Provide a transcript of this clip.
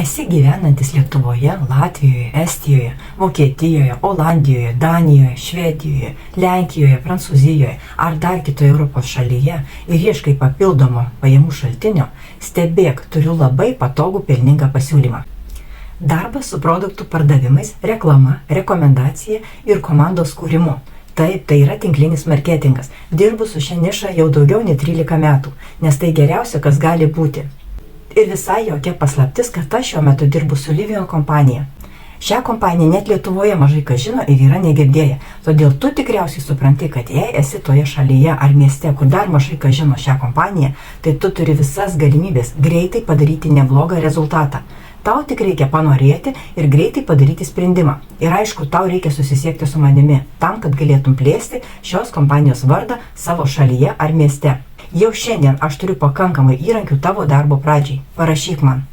Esi gyvenantis Lietuvoje, Latvijoje, Estijoje, Vokietijoje, Olandijoje, Danijoje, Švedijoje, Lenkijoje, Prancūzijoje ar dar kitoje Europos šalyje ir ieškai papildomo pajamų šaltinio, stebėk, turiu labai patogų pelningą pasiūlymą. Darbas su produktų pardavimais, reklama, rekomendacija ir komandos kūrimu. Taip, tai yra tinklinis marketingas. Dirbu su šia niša jau daugiau nei 13 metų, nes tai geriausia, kas gali būti. Ir visai jokia paslaptis, kad aš šiuo metu dirbu su Livion kompanija. Šią kompaniją net Lietuvoje mažai kas žino ir yra negirdėję. Todėl tu tikriausiai supranti, kad jei esi toje šalyje ar mieste, kur dar mažai kas žino šią kompaniją, tai tu turi visas galimybės greitai padaryti neblogą rezultatą. Tau tik reikia panorėti ir greitai padaryti sprendimą. Ir aišku, tau reikia susisiekti su manimi, tam, kad galėtum plėsti šios kompanijos vardą savo šalyje ar mieste. Jau šiandien aš turiu pakankamai įrankių tavo darbo pradžiai. Parašyk man.